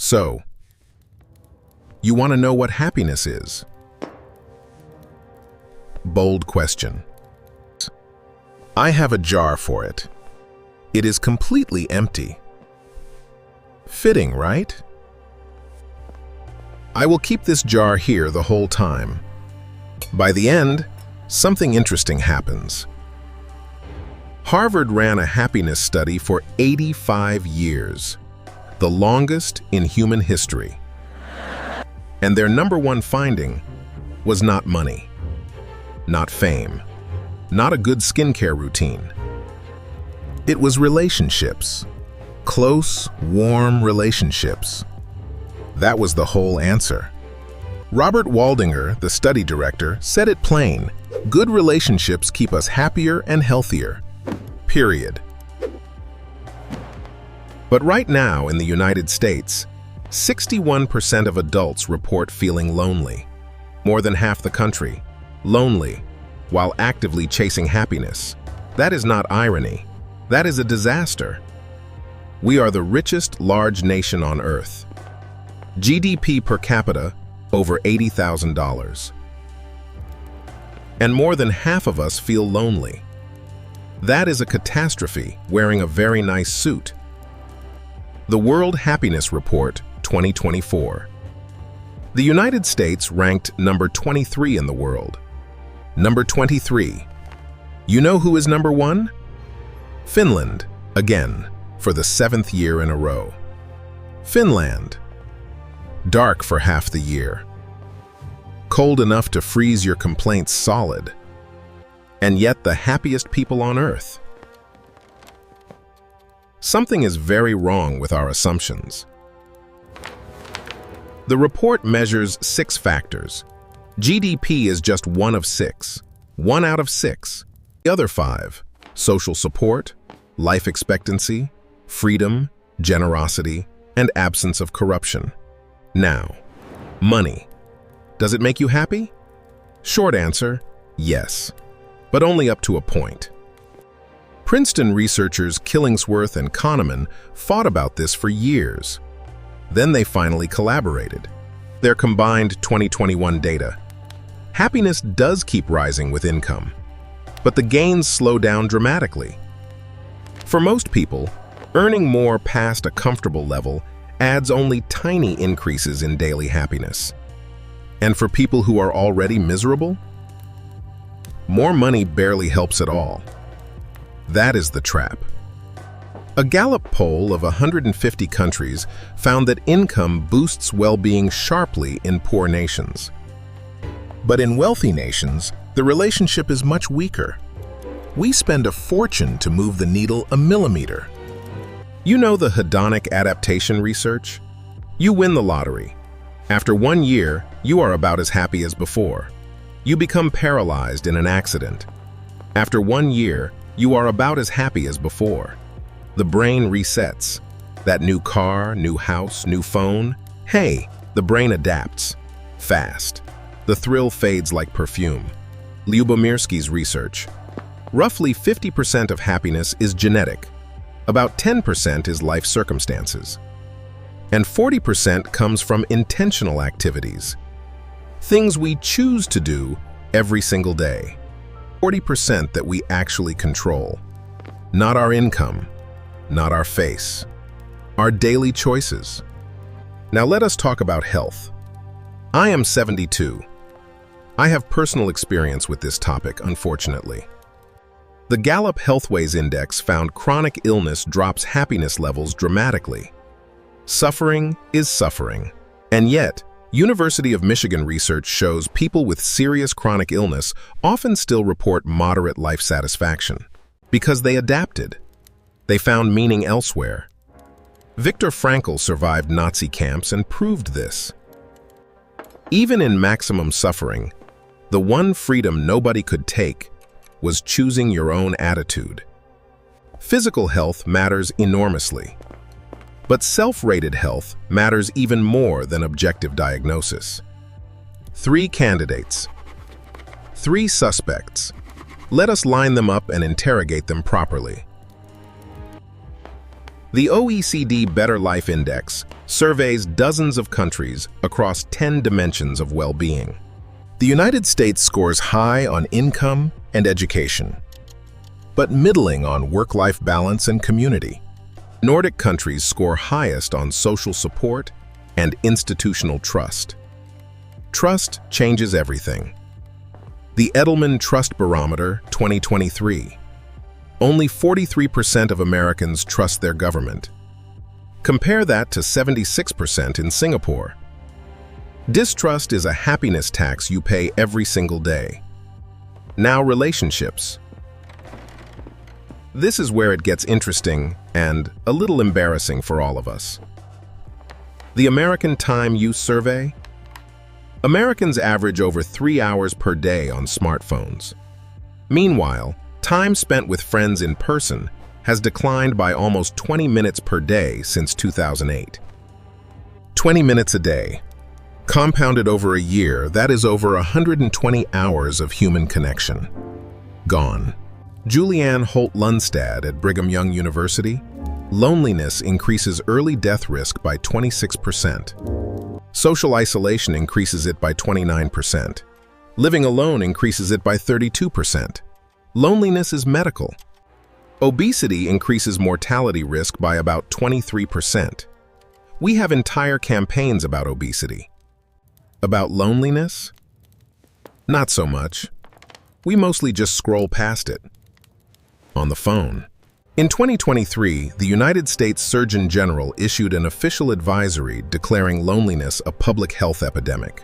So, you want to know what happiness is? Bold question. I have a jar for it. It is completely empty. Fitting, right? I will keep this jar here the whole time. By the end, something interesting happens. Harvard ran a happiness study for 85 years, the longest in human history. And their number one finding was not money, not fame, not a good skincare routine. It was relationships, close, warm relationships. That was the whole answer. Robert Waldinger, the study director, said it plain: good relationships keep us happier and healthier. Period. But right now in the United States, 61% of adults report feeling lonely. More than half the country, lonely, while actively chasing happiness. That is not irony. That is a disaster. We are the richest large nation on Earth. GDP per capita, over $80,000. And more than half of us feel lonely. That is a catastrophe wearing a very nice suit. The World Happiness Report 2024. The United States ranked number 23 in the world. Number 23. You know who is number 1? Finland, again, for the 7th year in a row. Finland. Dark for half the year. Cold enough to freeze your complaints solid. And yet the happiest people on Earth. Something is very wrong with our assumptions. The report measures 6 factors. GDP is just one of 6. 1 out of 6. The other 5, social support, life expectancy, freedom, generosity, and absence of corruption. Now, money. Does it make you happy? Short answer, yes, but only up to a point. Princeton researchers Killingsworth and Kahneman fought about this for years. Then they finally collaborated. Their combined 2021 data. Happiness does keep rising with income, but the gains slow down dramatically. For most people, earning more past a comfortable level adds only tiny increases in daily happiness. And for people who are already miserable, more money barely helps at all. That is the trap. A Gallup poll of 150 countries found that income boosts well-being sharply in poor nations. But in wealthy nations, the relationship is much weaker. We spend a fortune to move the needle a millimeter. You know the hedonic adaptation research? You win the lottery. After 1 year, you are about as happy as before. You become paralyzed in an accident. After 1 year, you are about as happy as before. The brain resets. That new car, new house, new phone. Hey, the brain adapts. Fast. The thrill fades like perfume. Lyubomirsky's research. Roughly 50% of happiness is genetic. About 10% is life circumstances. And 40% comes from intentional activities. Things we choose to do every single day. 40% that we actually control. Not our income, not our face. Our daily choices. Now let us talk about health. I am 72. I have personal experience with this topic, unfortunately. The Gallup Healthways Index found chronic illness drops happiness levels dramatically. Suffering is suffering. And yet, University of Michigan research shows people with serious chronic illness often still report moderate life satisfaction because they adapted. They found meaning elsewhere. Viktor Frankl survived Nazi camps and proved this. Even in maximum suffering, the one freedom nobody could take was choosing your own attitude. Physical health matters enormously, but self-rated health matters even more than objective diagnosis. 3 candidates, 3 suspects. Let us line them up and interrogate them properly. The OECD Better Life Index surveys dozens of countries across 10 dimensions of well-being. The United States scores high on income and education, but middling on work-life balance and community. Nordic countries score highest on social support and institutional trust. Trust changes everything. The Edelman Trust Barometer 2023. Only 43% of Americans trust their government. Compare that to 76% in Singapore. Distrust is a happiness tax you pay every single day. Now relationships. This is where it gets interesting and a little embarrassing for all of us. The American Time Use Survey. Americans average over 3 hours per day on smartphones. Meanwhile, time spent with friends in person has declined by almost 20 minutes per day since 2008. 20 minutes a day. Compounded over a year, that is over 120 hours of human connection. Gone. Julianne Holt-Lundstad at Brigham Young University. Loneliness increases early death risk by 26%. Social isolation increases it by 29%. Living alone increases it by 32%. Loneliness is medical. Obesity increases mortality risk by about 23%. We have entire campaigns about obesity. About loneliness? Not so much. We mostly just scroll past it. On the phone. In 2023, the United States Surgeon General issued an official advisory declaring loneliness a public health epidemic.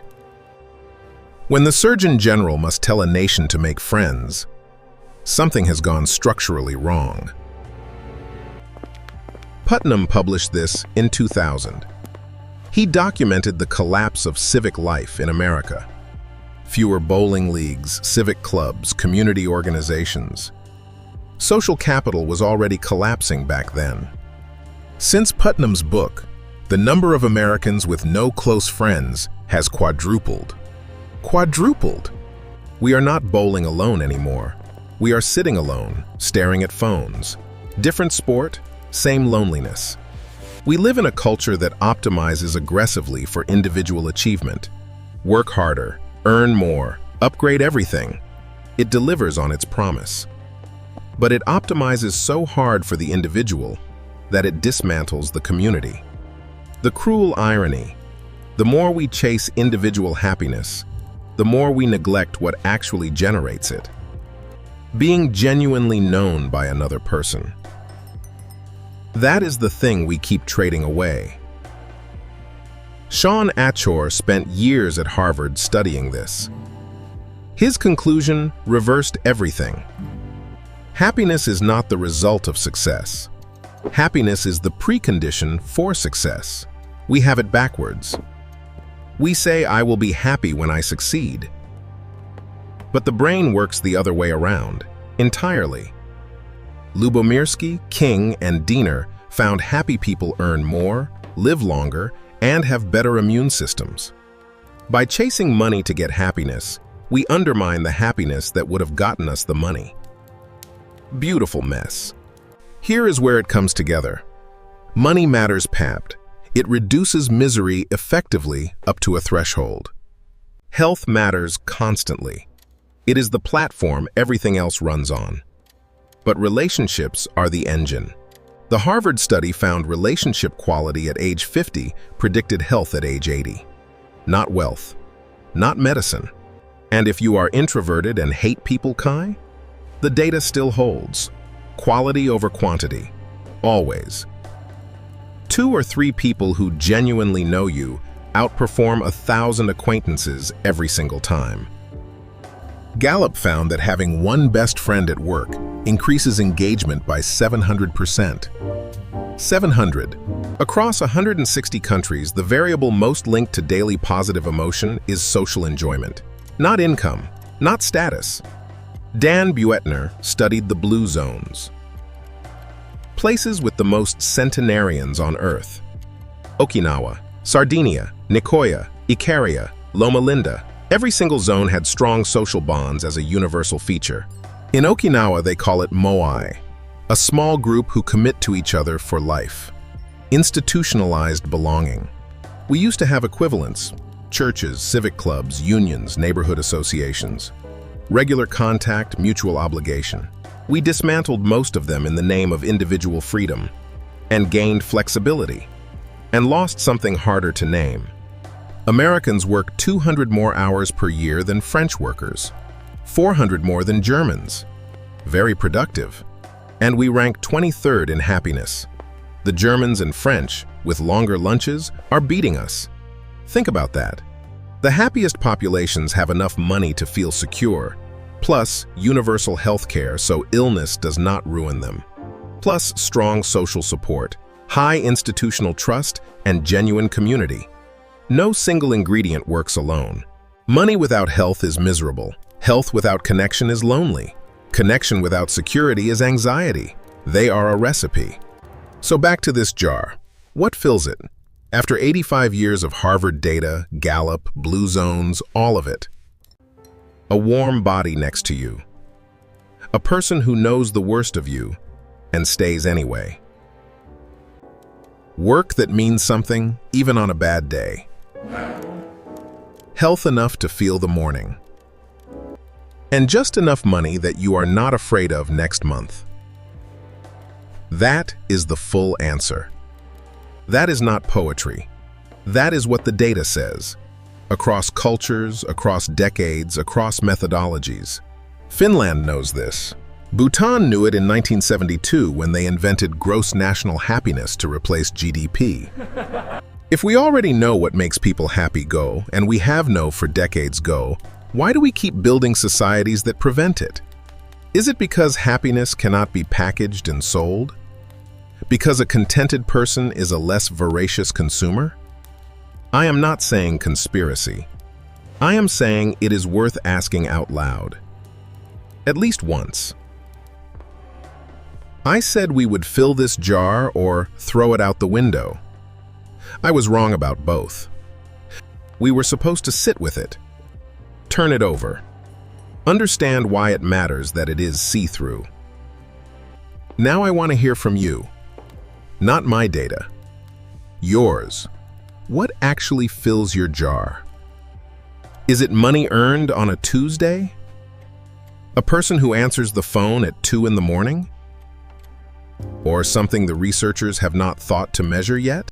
When the Surgeon General must tell a nation to make friends, something has gone structurally wrong. Putnam published this in 2000. He documented the collapse of civic life in America. Fewer bowling leagues, civic clubs, community organizations. Social capital was already collapsing back then. Since Putnam's book, the number of Americans with no close friends has quadrupled. Quadrupled! We are not bowling alone anymore. We are sitting alone, staring at phones. Different sport, same loneliness. We live in a culture that optimizes aggressively for individual achievement. Work harder, earn more, upgrade everything. It delivers on its promise. But it optimizes so hard for the individual that it dismantles the community. The cruel irony: the more we chase individual happiness, the more we neglect what actually generates it. Being genuinely known by another person. That is the thing we keep trading away. Sean Achor spent years at Harvard studying this. His conclusion reversed everything. Happiness is not the result of success. Happiness is the precondition for success. We have it backwards. We say, I will be happy when I succeed. But the brain works the other way around, entirely. Lubomirsky, King, and Diener found happy people earn more, live longer, and have better immune systems. By chasing money to get happiness, we undermine the happiness that would have gotten us the money. Beautiful mess. Here is where it comes together. Money matters papped. It reduces misery effectively up to a threshold. Health matters constantly. It is the platform everything else runs on. But relationships are the engine. The Harvard study found relationship quality at age 50 predicted health at age 80. Not wealth, not medicine. And if you are introverted and hate people, Kai, the data still holds. Quality over quantity, always. 2 or 3 people who genuinely know you outperform 1,000 acquaintances every single time. Gallup found that having one best friend at work increases engagement by 700%. 700. Across 160 countries, the variable most linked to daily positive emotion is social enjoyment, not income, not status. Dan Buettner studied the blue zones. Places with the most centenarians on Earth. Okinawa, Sardinia, Nicoya, Ikaria, Loma Linda. Every single zone had strong social bonds as a universal feature. In Okinawa, they call it moai, a small group who commit to each other for life. Institutionalized belonging. We used to have equivalents: churches, civic clubs, unions, neighborhood associations. Regular contact, mutual obligation. We dismantled most of them in the name of individual freedom and gained flexibility and lost something harder to name. Americans work 200 more hours per year than French workers, 400 more than Germans. Very productive. And we rank 23rd in happiness. The Germans and French, with longer lunches, are beating us. Think about that. The happiest populations have enough money to feel secure, plus universal health care so illness does not ruin them, plus strong social support, high institutional trust, and genuine community. No single ingredient works alone. Money without health is miserable. Health without connection is lonely. Connection without security is anxiety. They are a recipe. So back to this jar. What fills it? After 85 years of Harvard data, Gallup, Blue Zones, all of it. A warm body next to you. A person who knows the worst of you and stays anyway. Work that means something, even on a bad day. Health enough to feel the morning. And just enough money that you are not afraid of next month. That is the full answer. That is not poetry. That is what the data says. Across cultures, across decades, across methodologies. Finland knows this. Bhutan knew it in 1972 when they invented gross national happiness to replace GDP. If we already know what makes people happy go, and we have known for decades go, why do we keep building societies that prevent it? Is it because happiness cannot be packaged and sold? Because a contented person is a less voracious consumer? I am not saying conspiracy. I am saying it is worth asking out loud. At least once. I said we would fill this jar or throw it out the window. I was wrong about both. We were supposed to sit with it, turn it over, understand why it matters that it is see-through. Now I want to hear from you. Not my data. Yours. What actually fills your jar? Is it money earned on a Tuesday? A person who answers the phone at 2 in the morning? Or something the researchers have not thought to measure yet?